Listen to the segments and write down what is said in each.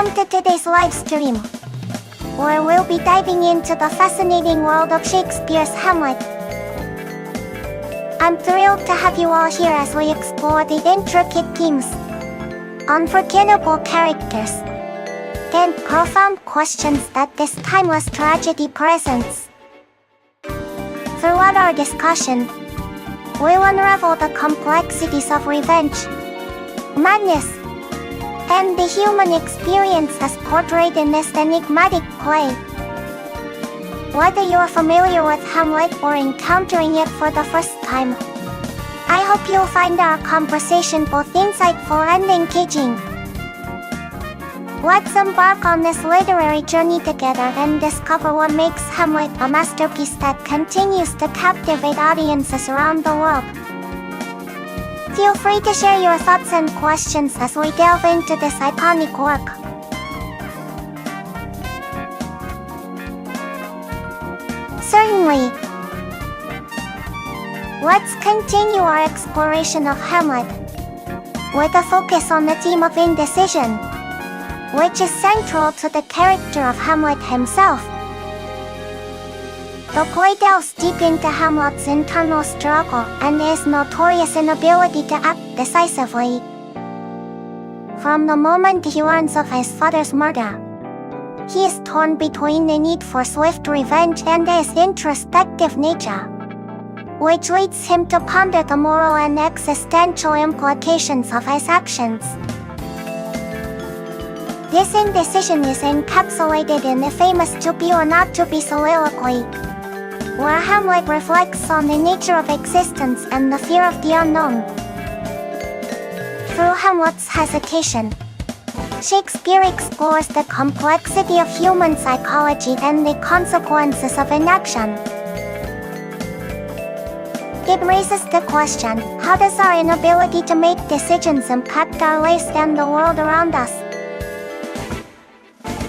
Welcome to today's live stream, where we'll be diving into the fascinating world of Shakespeare's Hamlet. I'm thrilled to have you all here as we explore the intricate themes, unforgettable characters, and profound questions that this timeless tragedy presents. Throughout our discussion, we'll unravel the complexities of revenge, madness, and the human experience as portrayed in this enigmatic play. Whether you're familiar with Hamlet or encountering it for the first time, I hope you'll find our conversation both insightful and engaging. Let's embark on this literary journey together and discover what makes Hamlet a masterpiece that continues to captivate audiences around the world. Feel free to share your thoughts and questions as we delve into this iconic work. Certainly. Let's continue our exploration of Hamlet, with a focus on the theme of indecision, which is central to the character of Hamlet himself. The play delves deep into Hamlet's internal struggle and his notorious inability to act decisively. From the moment he learns of his father's murder, he is torn between the need for swift revenge and his introspective nature, which leads him to ponder the moral and existential implications of his actions. This indecision is encapsulated in the famous "to be or not to be" soliloquy, where Hamlet reflects on the nature of existence and the fear of the unknown. Through Hamlet's hesitation, Shakespeare explores the complexity of human psychology and the consequences of inaction. It raises the question, how does our inability to make decisions impact our lives and the world around us?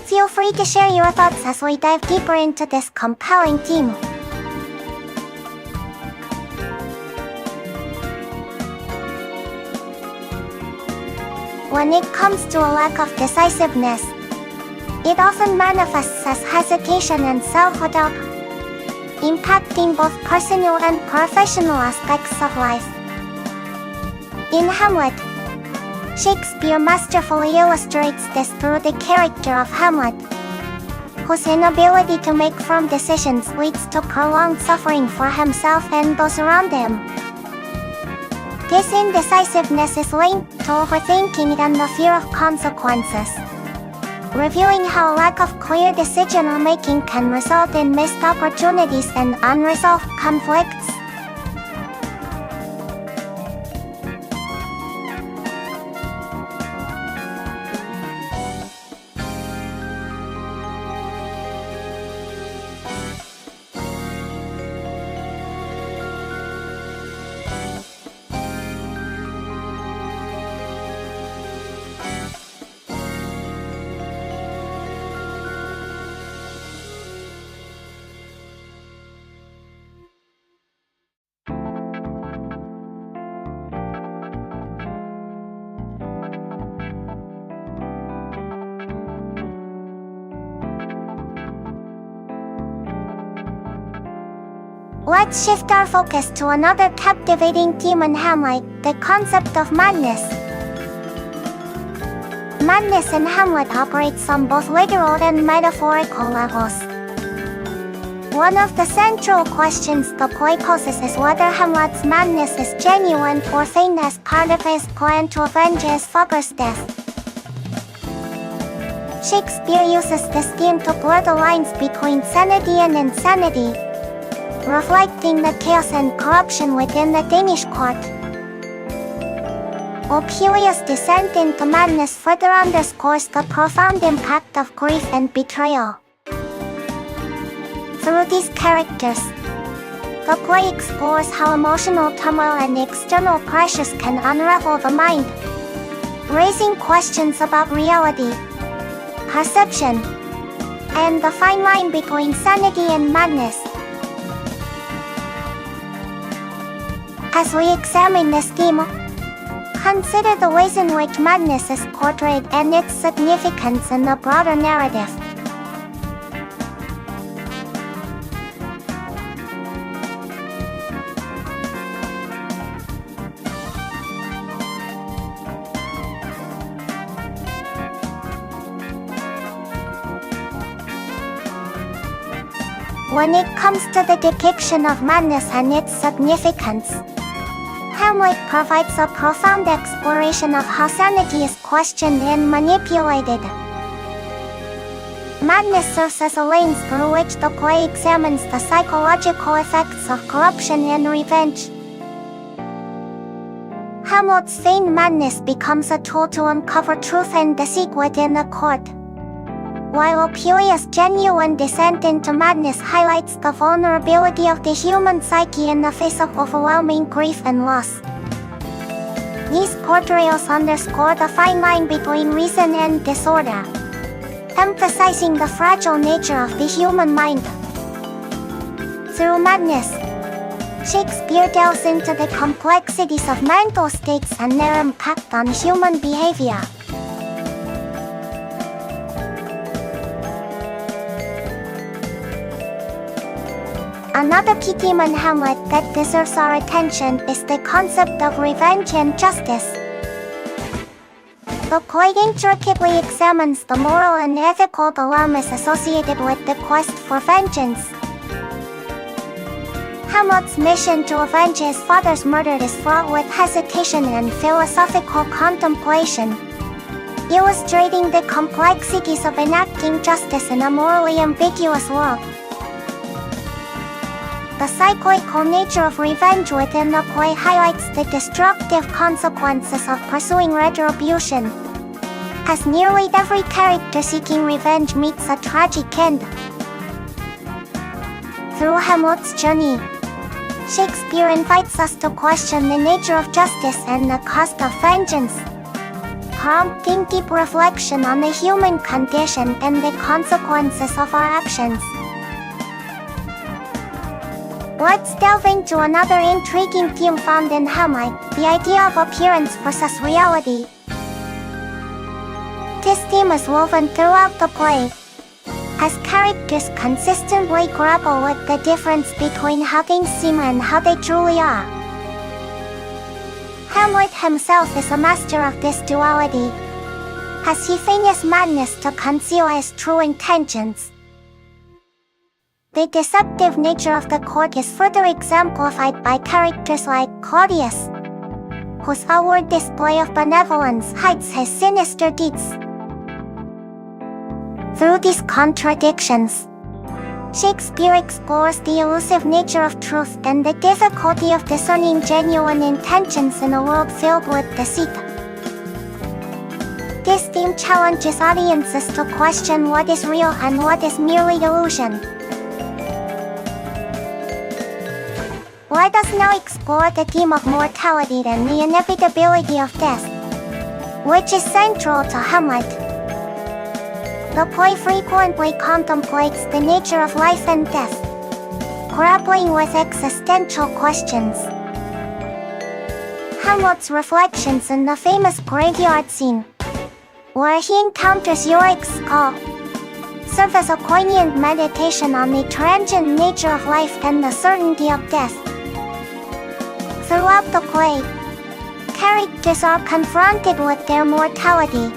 Feel free to share your thoughts as we dive deeper into this compelling theme. When it comes to a lack of decisiveness, it often manifests as hesitation and self-doubt, impacting both personal and professional aspects of life. In Hamlet, Shakespeare masterfully illustrates this through the character of Hamlet, whose inability to make firm decisions leads to prolonged suffering for himself and those around him. This indecisiveness is linked to overthinking and the fear of consequences, revealing how lack of clear decision-making can result in missed opportunities and unresolved conflicts. Let's shift our focus to another captivating theme in Hamlet, the concept of madness. Madness in Hamlet operates on both literal and metaphorical levels. One of the central questions the play poses is whether Hamlet's madness is genuine or feigned as part of his plan to avenge his father's death. Shakespeare uses this theme to blur the lines between sanity and insanity, reflecting the chaos and corruption within the Danish court. Opelia's descent into madness further underscores the profound impact of grief and betrayal. Through these characters, the play explores how emotional turmoil and external pressures can unravel the mind, raising questions about reality, perception, and the fine line between sanity and madness. As we examine this theme, Consider the ways in which madness is portrayed and its significance in the broader narrative. When it comes to the depiction of madness and its significance, Hamlet provides a profound exploration of how sanity is questioned and manipulated. Madness serves as a lens through which the play examines the psychological effects of corruption and revenge. Hamlet's feigned madness becomes a tool to uncover truth and deceit within the court, while Opelia's genuine descent into madness highlights the vulnerability of the human psyche in the face of overwhelming grief and loss. These portrayals underscore the fine line between reason and disorder, emphasizing the fragile nature of the human mind. Through madness, Shakespeare delves into the complexities of mental states and their impact on human behavior. Another key theme in Hamlet that deserves our attention is the concept of revenge and justice. The play intricately examines the moral and ethical dilemmas associated with the quest for vengeance. Hamlet's mission to avenge his father's murder is fraught with hesitation and philosophical contemplation, illustrating the complexities of enacting justice in a morally ambiguous world. The cyclical nature of revenge within the play highlights the destructive consequences of pursuing retribution, as nearly every character seeking revenge meets a tragic end. Through Hamlet's journey, Shakespeare invites us to question the nature of justice and the cost of vengeance, prompting deep reflection on the human condition and the consequences of our actions. Let's delve into another intriguing theme found in Hamlet, the idea of appearance versus reality. This theme is woven throughout the play, as characters consistently grapple with the difference between how things seem and how they truly are. Hamlet himself is a master of this duality, as he feigns madness to conceal his true intentions. The deceptive nature of the court is further exemplified by characters like Claudius, whose outward display of benevolence hides his sinister deeds. Through these contradictions, Shakespeare explores the elusive nature of truth and the difficulty of discerning genuine intentions in a world filled with deceit. This theme challenges audiences to question what is real and what is merely illusion. Let us now explore the theme of mortality and the inevitability of death, which is central to Hamlet. The play frequently contemplates the nature of life and death, grappling with existential questions. Hamlet's reflections in the famous graveyard scene, where he encounters Yorick's skull, serve as a poignant meditation on the transient nature of life and the certainty of death. Throughout the play, characters are confronted with their mortality,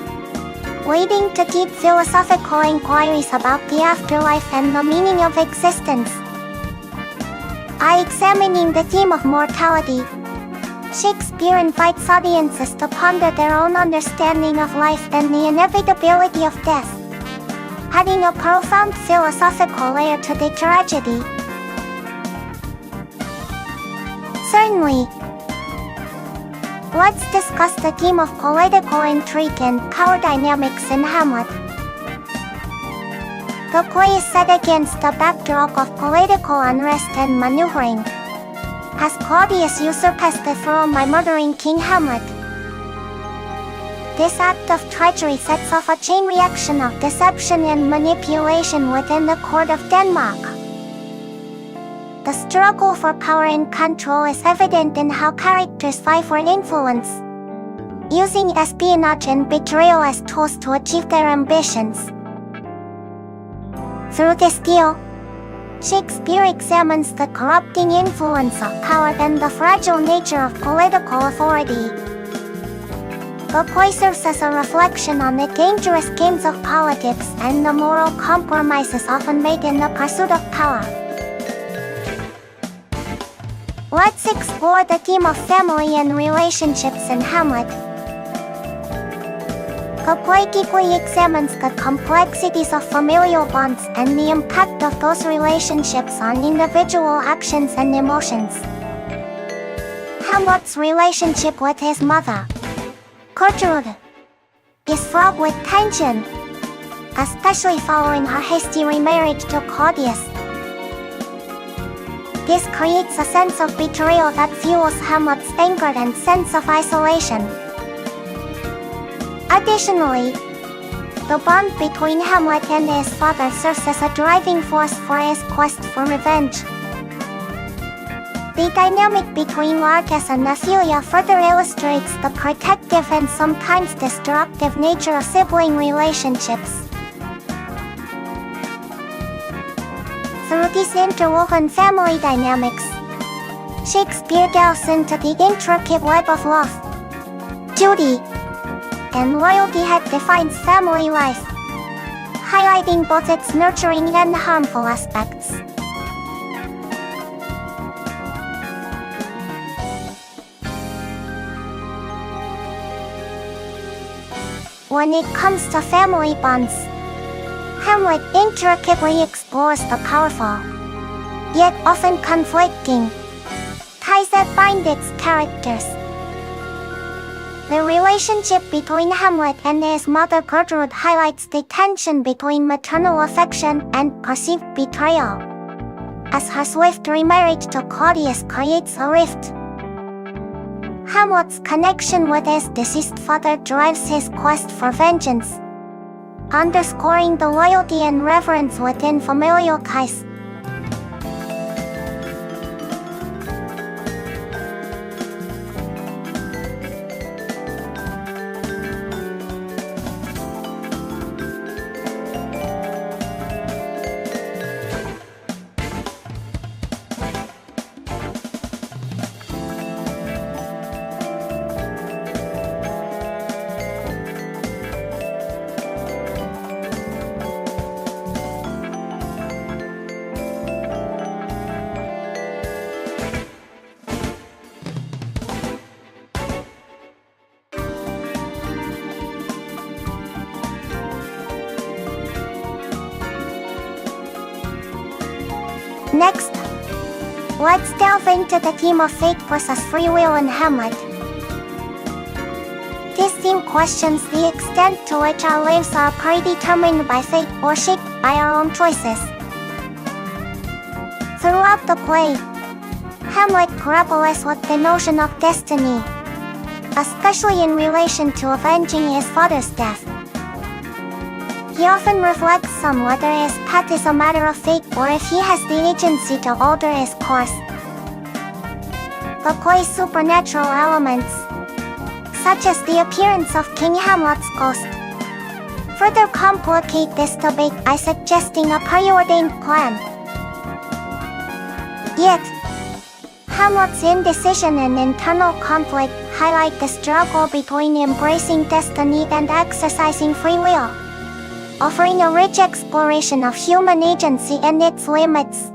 leading to deep philosophical inquiries about the afterlife and the meaning of existence. By examining the theme of mortality, Shakespeare invites audiences to ponder their own understanding of life and the inevitability of death, adding a profound philosophical layer to the tragedy. Certainly, let's discuss the theme of political intrigue and power dynamics in Hamlet. The play is set against a backdrop of political unrest and maneuvering, as Claudius usurps the throne by murdering King Hamlet. This act of treachery sets off a chain reaction of deception and manipulation within the court of Denmark. The struggle for power and control is evident in how characters vie for influence, using espionage and betrayal as tools to achieve their ambitions. Through this deal, Shakespeare examines the corrupting influence of power and the fragile nature of political authority. The play serves as a reflection on the dangerous games of politics and the moral compromises often made in the pursuit of power. Let's explore the theme of family and relationships in Hamlet. The play deeply examines the complexities of familial bonds and the impact of those relationships on individual actions and emotions. Hamlet's relationship with his mother, Gertrude, is fraught with tension, especially following her hasty remarriage to Claudius. This creates a sense of betrayal that fuels Hamlet's anger and sense of isolation. Additionally, the bond between Hamlet and his father serves as a driving force for his quest for revenge. The dynamic between Largus and Ophelia further illustrates the protective and sometimes destructive nature of sibling relationships. Through these interwoven family dynamics, Shakespeare delves into the intricate web of love, duty, and loyalty that defines family life, highlighting both its nurturing and harmful aspects. When it comes to family bonds, Hamlet intricately explores the powerful, yet often conflicting, ties that bind its characters. The relationship between Hamlet and his mother Gertrude highlights the tension between maternal affection and perceived betrayal, as her swift remarriage to Claudius creates a rift. Hamlet's connection with his deceased father drives his quest for vengeance, underscoring the loyalty and reverence within familial ties. Next, let's delve into the theme of fate versus free will in Hamlet. This theme questions the extent to which our lives are predetermined by fate or shaped by our own choices. Throughout the play, Hamlet grapples with the notion of destiny, especially in relation to avenging his father's death. He often reflects on whether his path is a matter of fate or if he has the agency to alter his course. The play's supernatural elements, such as the appearance of King Hamlet's ghost, further complicate this debate by suggesting a preordained plan. Yet, Hamlet's indecision and internal conflict highlight the struggle between embracing destiny and exercising free will, offering a rich exploration of human agency and its limits.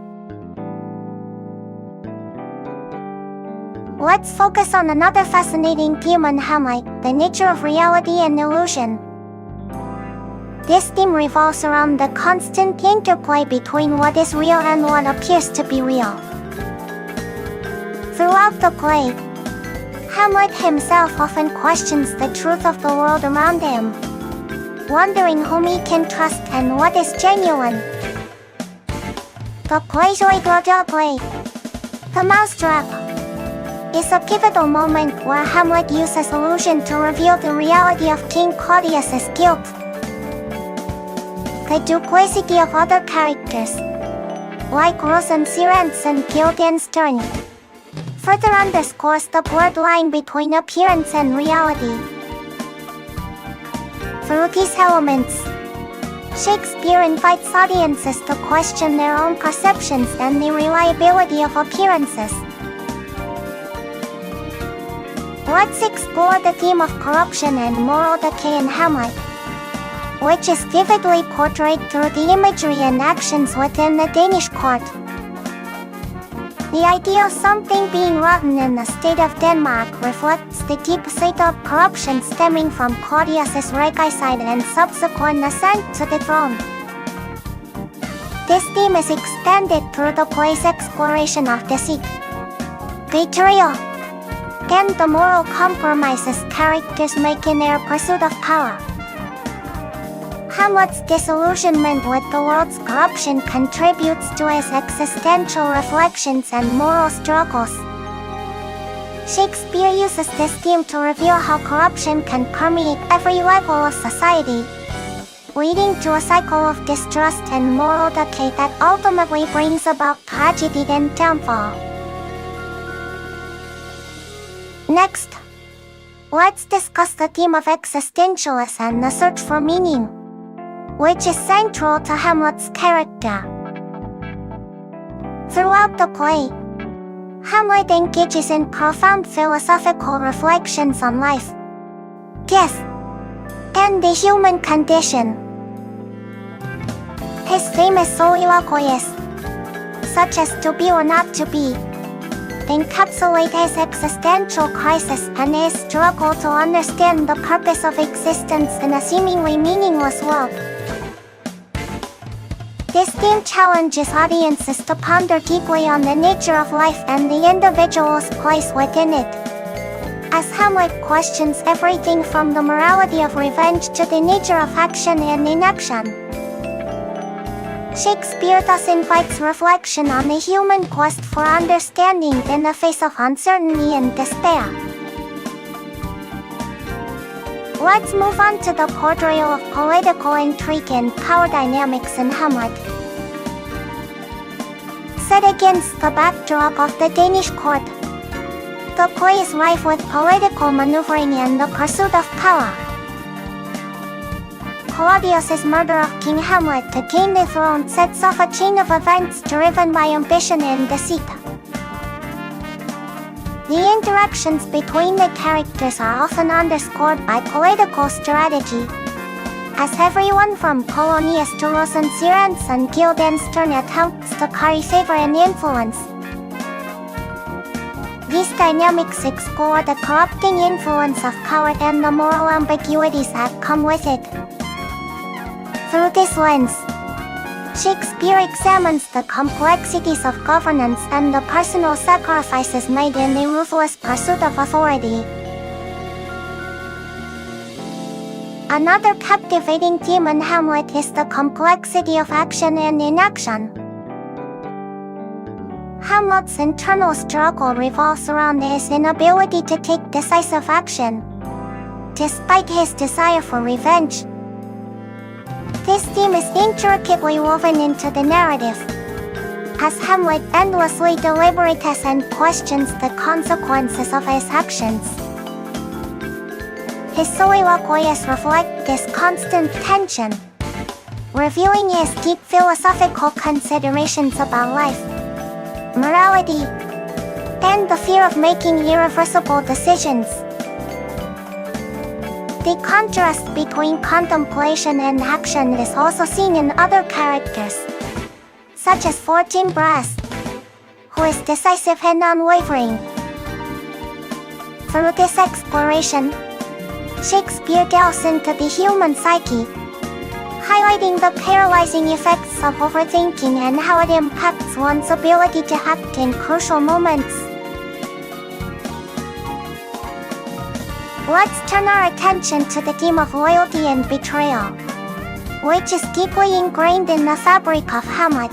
Let's focus on another fascinating theme in Hamlet, the nature of reality and illusion. This theme revolves around the constant interplay between what is real and what appears to be real. Throughout the play, Hamlet himself often questions the truth of the world around him, wondering whom he can trust and what is genuine. The play's play, The Mousetrap, is a pivotal moment where Hamlet uses illusion to reveal the reality of King Claudius's guilt. The duplicity of other characters, like Rosencrantz and Guildenstern, further underscores the blurred line between appearance and reality. Through these elements, Shakespeare invites audiences to question their own perceptions and the reliability of appearances. Let's explore the theme of corruption and moral decay in Hamlet, which is vividly portrayed through the imagery and actions within the Danish court. The idea of something being rotten in the state of Denmark reflects the deep state of corruption stemming from Claudius's regicide and subsequent ascent to the throne. This theme is extended through the play's exploration of deceit, betrayal, and the moral compromises characters make in their pursuit of power. Hamlet's disillusionment with the world's corruption contributes to his existential reflections and moral struggles. Shakespeare uses this theme to reveal how corruption can permeate every level of society, leading to a cycle of distrust and moral decay that ultimately brings about tragedy and downfall. Next, let's discuss the theme of existentialism and the search for meaning, which is central to Hamlet's character. Throughout the play, Hamlet engages in profound philosophical reflections on life, death, and the human condition. His famous soliloquies, such as "to be or not to be," encapsulate his existential crisis and his struggle to understand the purpose of existence in a seemingly meaningless world. This theme challenges audiences to ponder deeply on the nature of life and the individual's place within it, as Hamlet questions everything from the morality of revenge to the nature of action and inaction. Shakespeare thus invites reflection on the human quest for understanding in the face of uncertainty and despair. Let's move on to the portrayal of political intrigue and power dynamics in Hamlet. Set against the backdrop of the Danish court, the play is rife with political maneuvering and the pursuit of power. Claudius's murder of King Hamlet to gain the throne sets off a chain of events driven by ambition and deceit. The interactions between the characters are often underscored by political strategy, as everyone from Polonius to Rosencrantz and Guildenstern attempts to curry favor and influence. These dynamics explore the corrupting influence of power and the moral ambiguities that come with it. Through this lens, Shakespeare examines the complexities of governance and the personal sacrifices made in the ruthless pursuit of authority. Another captivating theme in Hamlet is the complexity of action and inaction. Hamlet's internal struggle revolves around his inability to take decisive action, despite his desire for revenge. This theme is intricately woven into the narrative, as Hamlet endlessly deliberates and questions the consequences of his actions. His soliloquies reflect this constant tension, revealing his deep philosophical considerations about life, morality, and the fear of making irreversible decisions. The contrast between contemplation and action is also seen in other characters, such as Fortinbras, who is decisive and unwavering. Through this exploration, Shakespeare delves into the human psyche, highlighting the paralyzing effects of overthinking and how it impacts one's ability to act in crucial moments. Let's turn our attention to the theme of loyalty and betrayal, which is deeply ingrained in the fabric of Hamlet.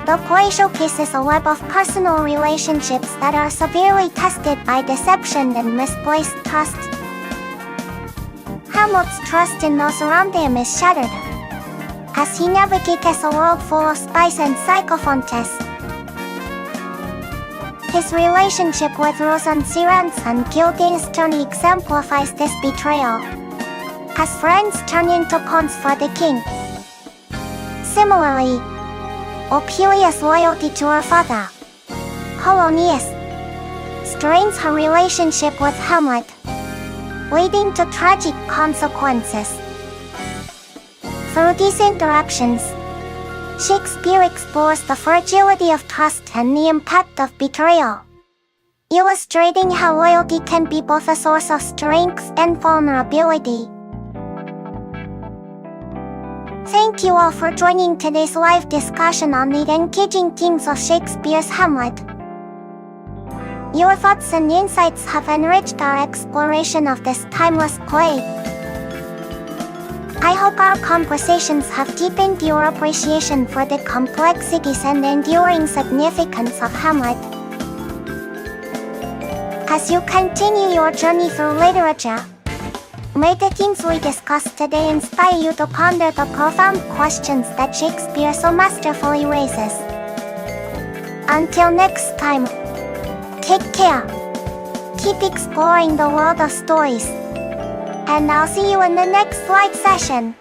The play showcases a web of personal relationships that are severely tested by deception and misplaced trust. Hamlet's trust in those around him is shattered, as he navigates a world full of spies and sycophants. His relationship with Rosencrantz and Guildenstern exemplifies this betrayal. As friends turn into cons for the king. Similarly, Opelia's loyalty to her father, Polonius, strains her relationship with Hamlet, leading to tragic consequences. Through these interactions, Shakespeare explores the fragility of trust and the impact of betrayal, illustrating how loyalty can be both a source of strength and vulnerability. Thank you all for joining today's live discussion on the engaging themes of Shakespeare's Hamlet. Your thoughts and insights have enriched our exploration of this timeless play. I hope our conversations have deepened your appreciation for the complexities and enduring significance of Hamlet. As you continue your journey through literature, may the themes we discussed today inspire you to ponder the profound questions that Shakespeare so masterfully raises. Until next time, take care, keep exploring the world of stories, and I'll see you in the next live session.